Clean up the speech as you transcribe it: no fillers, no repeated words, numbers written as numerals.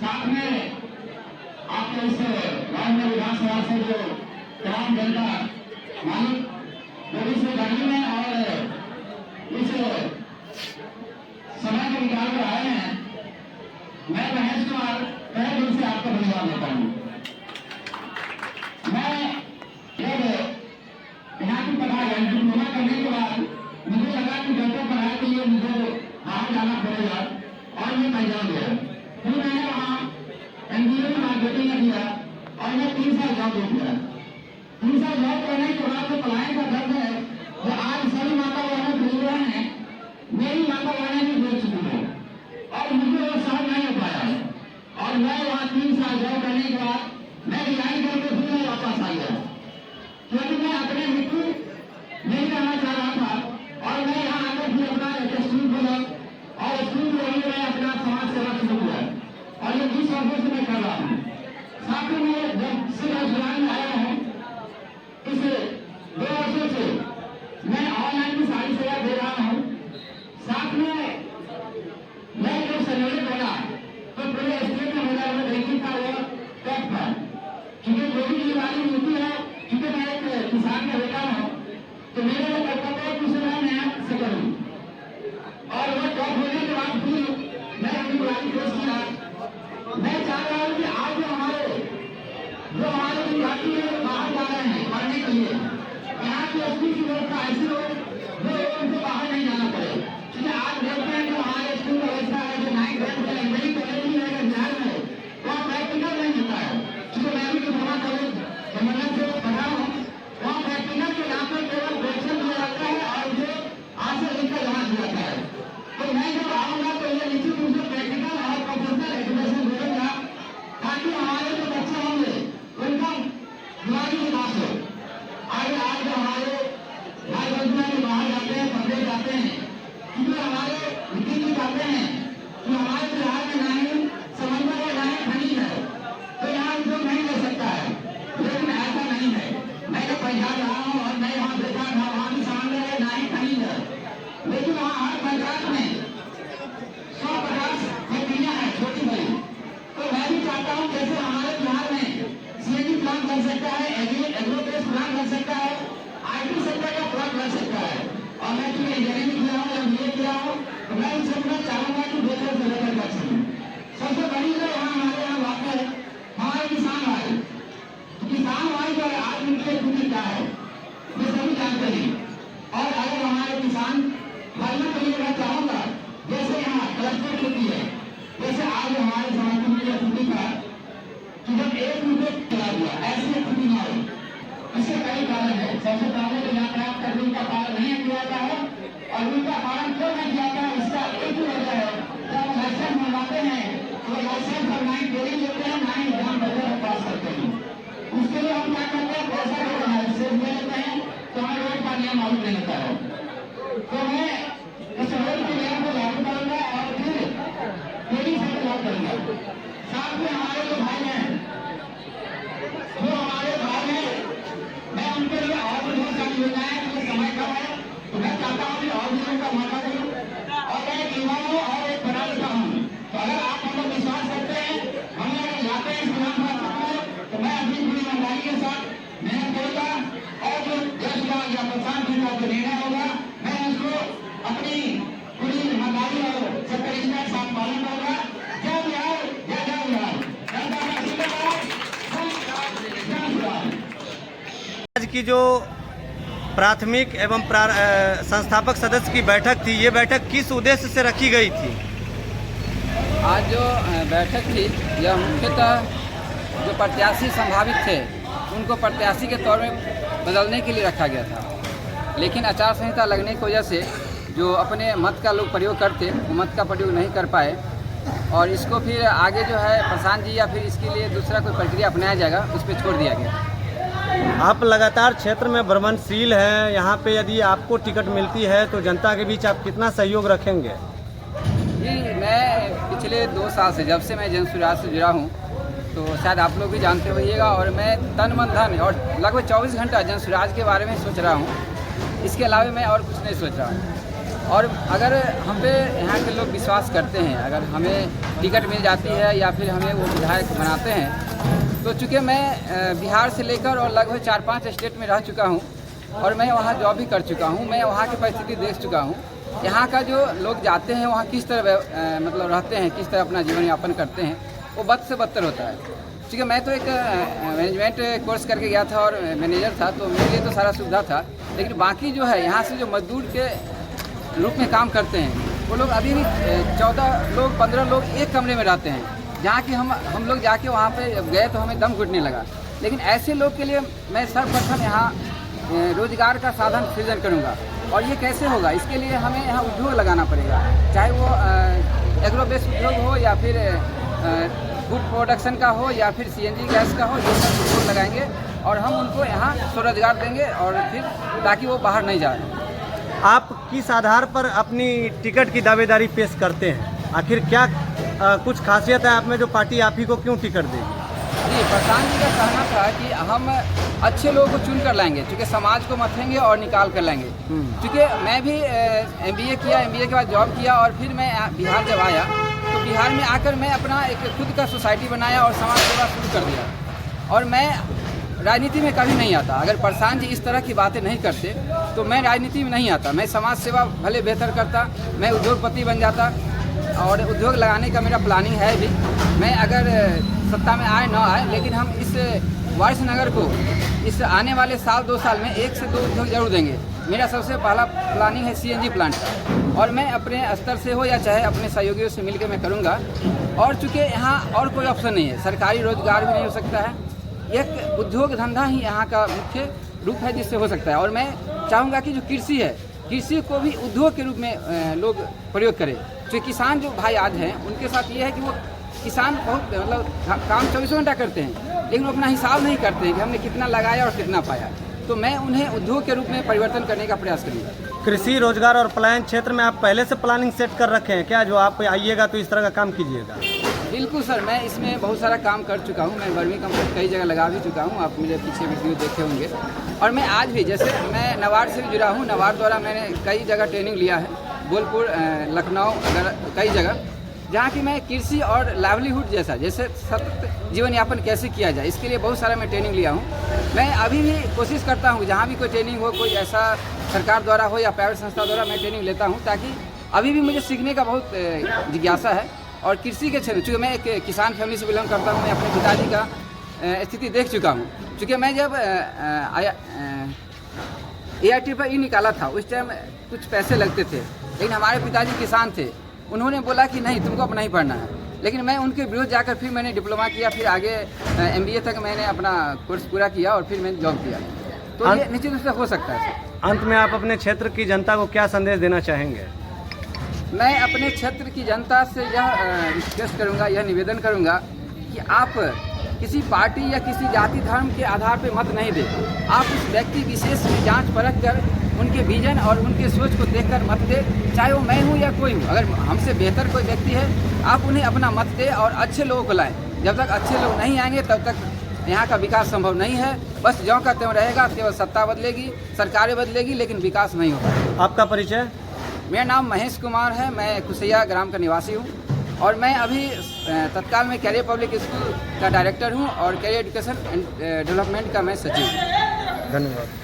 साथ में आपके इस रामनगर विधानसभा से जो तमाम जनता मालिक जो इस गाड़ी में और इस समय को निकाल कर आए हैं, मैं महेश कुमार तहे दिल से आपको धन्यवाद देता हूँ। मैं यहाँ की पढ़ाई डिप्लोमा करने के बाद मुझे लगा कि बेहतर पढ़ाई के लिए मुझे बाहर जाना पड़ेगा और मैं पंजाब गया। फिर मैंने वहाँ एनजीओ में मार्केटिंग किया और मैं 3 साल जॉब किया। 3 साल जॉब करने के बाद जो पलायन का दर्द है वो आज सभी माता बहनें खरीद रहे हैं, मेरी माता बहनें भी बेच चुकी है और मुझे वो सहज नहीं हो पाया है। और मैं वहाँ 3 साल जॉब करने के बाद मैं रिजाइन करके फिर मैं वापस आ गया, क्योंकि मैं अपने मिट्टी नहीं रहना चाह रहा था। और मैं यहाँ आकर भी अपना स्कूल खोला और स्कूल में ही मैं अपना समाज सेवा शुरू किया और ये 20 वर्षों से मैं कर रहा हूँ। साथ ही में जब से जुलाई में आया हूँ, इस 2 वर्षों से मैं ऑनलाइन की सारी सेवा दे रहा हूँ। साथ में मैं जब सर्वे बना तो पूरे स्टेट में मेरा रैंकिंग था वो टॉप था, क्योंकि जो भी जिम्मेदारी मिलती है, क्योंकि मैं एक किसान का बेटा हूँ तो मेरे लिए कर्तव्य है कि उसे मैं न्याय से करूँ। और वो टॉप होने के बाद भी मैं अपनी बुराई पेश किया। मैं चाह रहा हूँ कि आज जो हमारे विद्यार्थी है बाहर जा रहे हैं पढ़ने के लिए, यहाँ की स्कूल की व्यवस्था ऐसी हो जो उनको बाहर नहीं जाना पड़े। क्योंकि आज देखते हैं कि हमारे स्कूल का व्यवस्था है जो 9th 10th का इंजीनियरिंग कॉलेज ही है बिहार में, वहाँ प्रैक्टिकल नहीं मिलता है। क्योंकि मैं भी डिप्लोमा कॉलेज सम्मेलन से पढ़ा हूँ, वहाँ प्रैक्टिकल के नाम पर केवल क्वेश्चन दिया जाता है और जो आज से लिखकर जमा किया जाता है। तो मैं जब आऊँगा तो ये निश्चित रूप से प्रैक्टिकल और प्रोफेशनल एजुकेशन मिलेगा, ताकि हमारे जो बच्चे होंगे उनका दिमागी विकास हो। आज जो हमारे भाई बंधु बाहर जाते हैं, पढ़ने जाते हैं, क्योंकि हमारे मिट्टी की बातें हैं कि हमारे बिहार में ना ही समंदर है ना ही खनिज है, तो यहाँ उद्योग नहीं ले सकता है। लेकिन ऐसा नहीं है। मैं जब पंजाब रहा हूँ और मैं वहाँ देखा था, वहाँ भी समंदर है ना ही खनिज है, लेकिन वहाँ हर पंचायत में 150 फैक्ट्रियाँ हैं छोटी बड़ी। तो मैं भी चाहता हूँ जैसे हमारे बिहार में सीएनजी प्लांट बन सकता है, एग्रो बेस्ड प्लांट बन सकता है, आईटी सेक्टर का प्लांट बन सकता है। और मैं चूंकि इंजीनियरिंग किया हूँ, एमबीए किया हूँ, तो मैं इस सब में चाहूँगा कि बेहतर से बेहतर कर सकूँ। सबसे बड़ी जो यहाँ हमारे यहाँ बात है हमारे किसान भाई जो है आज उनकी स्थिति क्या है ये सभी जानते हैं। और अगर हमारे किसान भाइयों के लिए मैं चाहूँगा जैसे यहाँ क्लस्टर खेती है, जैसे आज हमारे समाज में स्थिति था कि जब 1 रुपये चला दिया, ऐसी स्थिति न हो। इसके कई कारण है। सबसे पहले तो यातायात करने का कारण नहीं किया जाता है, और उनका कारण क्यों नहीं किया जाता है इसका एक ही वजह है, जब लाइसेंस बनवाते हैं तो लाइसेंस और ना ही डेली लेते हैं ना ही एग्जाम वगैरह पास करते हैं। उसके लिए हम क्या करते हैं, पैसा देते हैं, लाइसेंस ले लेते हैं तो हमें रोड का नियम मालूम नहीं होता है। तो मैं इस रोड के नियम को लागू करूंगा और फिर तेजी से लागू करूंगा। साथ में हमारे जो भाई हैं, मैं उनके लिए और भी बहुत सारी योजनाएं, मुझे समय कम है तो मैं चाहता हूँ कि और भी उनका मौका दूँ। और मैं एक युवा हूँ और एक पढ़ा लिखा हूँ, तो अगर आप हम लोग विश्वास करते हैं, हमें अगर लाते हैं इस विधानसभा में, तो मैं अपनी पूरी ईमानदारी के साथ मेहनत करूँगा और जो यशपाल या प्रशांत जी का जो निर्णय होगा मैं उसको अपनी पूरी ईमानदारी और सत्यनिष्ठा के साथ पालन करूँगा। जय बिहार, जय जय बिहार। आज की जो प्राथमिक एवं संस्थापक सदस्य की बैठक थी, ये बैठक किस उद्देश्य से रखी गई थी? आज जो बैठक थी यह मुख्यतः जो प्रत्याशी संभावित थे उनको प्रत्याशी के तौर में बदलने के लिए रखा गया था। लेकिन आचार संहिता लगने की वजह से जो अपने मत का लोग प्रयोग करते वो मत का प्रयोग नहीं कर पाए, और इसको फिर आगे जो है प्रशांत जी या फिर इसके लिए दूसरा कोई प्रक्रिया अपनाया जाएगा, उस पर छोड़ दिया गया। आप लगातार क्षेत्र में भ्रमणशील हैं, यहाँ पे यदि आपको टिकट मिलती है तो जनता के बीच आप कितना सहयोग रखेंगे? जी, मैं पिछले 2 साल से, जब से मैं जन सुराज से जुड़ा हूँ, तो शायद आप लोग भी जानते होइएगा, और मैं तन मन धन और लगभग 24 घंटा जन सुराज के बारे में सोच रहा हूँ। इसके अलावा मैं और कुछ नहीं सोच रहा हूँ। और अगर हम पे यहाँ के लोग विश्वास करते हैं, अगर हमें टिकट मिल जाती है या फिर हमें वो विधायक बनाते हैं, तो चूँकि मैं बिहार से लेकर और लगभग 4-5 स्टेट में रह चुका हूँ और मैं वहाँ जॉब भी कर चुका हूँ, मैं वहाँ की परिस्थिति देख चुका हूँ। यहाँ का जो लोग जाते हैं वहाँ किस तरह मतलब रहते हैं, किस तरह अपना जीवन यापन करते हैं, वो बद से बदतर होता है। क्योंकि मैं तो एक मैनेजमेंट कोर्स करके गया था और मैनेजर था, तो मेरे लिए तो सारा सुविधा था, लेकिन बाकी जो है यहाँ से जो मजदूर के रूप में काम करते हैं वो लोग अभी भी 14 लोग 15 लोग एक कमरे में रहते हैं, जहाँ कि हम लोग जाके वहाँ पे गए तो हमें दम घुटने लगा। लेकिन ऐसे लोग के लिए मैं सर्वप्रथम यहाँ रोजगार का साधन सृजन करूँगा। और ये कैसे होगा? इसके लिए हमें यहाँ उद्योग लगाना पड़ेगा, चाहे वो एग्रो बेस्ड उद्योग हो या फिर फूड प्रोडक्शन का हो या फिर CNG गैस का हो, ये सब उद्योग लगाएंगे और हम उनको यहाँ स्वरोजगार देंगे और फिर ताकि वो बाहर नहीं जाए। आप किस आधार पर अपनी टिकट की दावेदारी पेश करते हैं? आखिर क्या कुछ खासियत है आप में जो पार्टी आप ही को क्यों टिकट देगी? जी, प्रशांत जी का कहना था कि हम अच्छे लोगों को चुन कर लाएंगे, क्योंकि समाज को मथेंगे और निकाल कर लाएंगे। क्योंकि मैं भी MBA किया, MBA के बाद जॉब किया और फिर मैं बिहार जब आया तो बिहार में आकर मैं अपना एक खुद का सोसाइटी बनाया और समाज सेवा शुरू कर दिया। और मैं राजनीति में कभी नहीं आता। अगर प्रशांत जी इस तरह की बातें नहीं करते तो मैं राजनीति में नहीं आता। मैं समाज सेवा भले बेहतर करता, मैं उद्योगपति बन जाता और उद्योग लगाने का मेरा प्लानिंग है भी। मैं अगर सत्ता में आए ना आए, लेकिन हम इस वारिसनगर को इस आने वाले साल 2 साल में 1 से 2 उद्योग जरूर देंगे। मेरा सबसे पहला प्लानिंग है CNG प्लांट का, और मैं अपने स्तर से हो या चाहे अपने सहयोगियों से मिलकर मैं करूँगा। और चूँकि यहाँ और कोई ऑप्शन नहीं है, सरकारी रोजगार भी नहीं हो सकता है, एक उद्योग धंधा ही यहाँ का मुख्य रूप है जिससे हो सकता है। और मैं चाहूँगा कि जो कृषि है, कृषि को भी उद्योग के रूप में लोग प्रयोग करें। जो किसान जो भाई आज हैं उनके साथ ये है कि वो किसान बहुत मतलब काम 24 घंटा करते हैं, लेकिन वो अपना हिसाब नहीं करते हैं कि हमने कितना लगाया और कितना पाया। तो मैं उन्हें उद्योग के रूप में परिवर्तन करने का प्रयास करूँगा। कृषि, रोजगार और पलायन क्षेत्र में आप पहले से प्लानिंग सेट कर रखे हैं क्या, जो आप आइएगा तो इस तरह का काम कीजिएगा? बिल्कुल सर, मैं इसमें बहुत सारा काम कर चुका हूँ। मैं वर्मी कंपोस्ट कई जगह लगा भी चुका हूँ, आप मेरे पीछे वीडियो देखे होंगे। और मैं आज भी, जैसे मैं नवाड़ से भी जुड़ा हूँ, नवाड़ द्वारा मैंने कई जगह ट्रेनिंग लिया है, बोलपुर, लखनऊ वगैरह कई जगह, जहाँ की मैं कृषि और लाइवलीहुड जैसे सतत जीवन यापन कैसे किया जाए, इसके लिए बहुत सारा मैं ट्रेनिंग लिया हूँ। मैं अभी भी कोशिश करता हूँ जहाँ भी कोई ट्रेनिंग हो, कोई ऐसा सरकार द्वारा हो या प्राइवेट संस्था द्वारा, मैं ट्रेनिंग लेता हूँ, ताकि अभी भी मुझे सीखने का बहुत जिज्ञासा है। और कृषि के क्षेत्र, चूँकि मैं एक किसान फैमिली से बिलोंग करता हूँ, मैं अपने पिताजी का स्थिति देख चुका हूँ। चूँकि मैं जब AIT पर निकाला था, उस टाइम कुछ पैसे लगते थे, लेकिन हमारे पिताजी किसान थे। उन्होंने बोला कि नहीं, तुमको अब नहीं पढ़ना है, लेकिन मैं उनके विरोध जाकर फिर मैंने डिप्लोमा किया, फिर आगे MBA तक मैंने अपना कोर्स पूरा किया और फिर मैंने जॉब किया। तो ये निश्चित रूप से हो सकता है। अंत में आप अपने क्षेत्र की जनता को क्या संदेश देना चाहेंगे? मैं अपने क्षेत्र की जनता से यह रिक्वेस्ट करूंगा, यह निवेदन करूंगा कि आप किसी पार्टी या किसी जाति धर्म के आधार पर मत नहीं दें। आप उस व्यक्ति विशेष की जांच परख कर उनके विजन और उनके सोच को देखकर मत दे, चाहे वो मैं हूँ या कोई हूँ। अगर हमसे बेहतर कोई व्यक्ति है, आप उन्हें अपना मत दे और अच्छे लोगों को लाएं। जब तक अच्छे लोग नहीं आएंगे तब तक यहाँ का विकास संभव नहीं है। बस ज्यों का त्यों रहेगा, केवल सत्ता बदलेगी, सरकारें बदलेगी, लेकिन विकास नहीं होगा। आपका परिचय? मेरा नाम महेश कुमार है, मैं कुसैया ग्राम का निवासी हूँ और मैं अभी तत्काल में कैरियर पब्लिक स्कूल का डायरेक्टर हूँ और कैरियर एजुकेशन एंड डेवलपमेंट का मैं सचिव हूँ। धन्यवाद।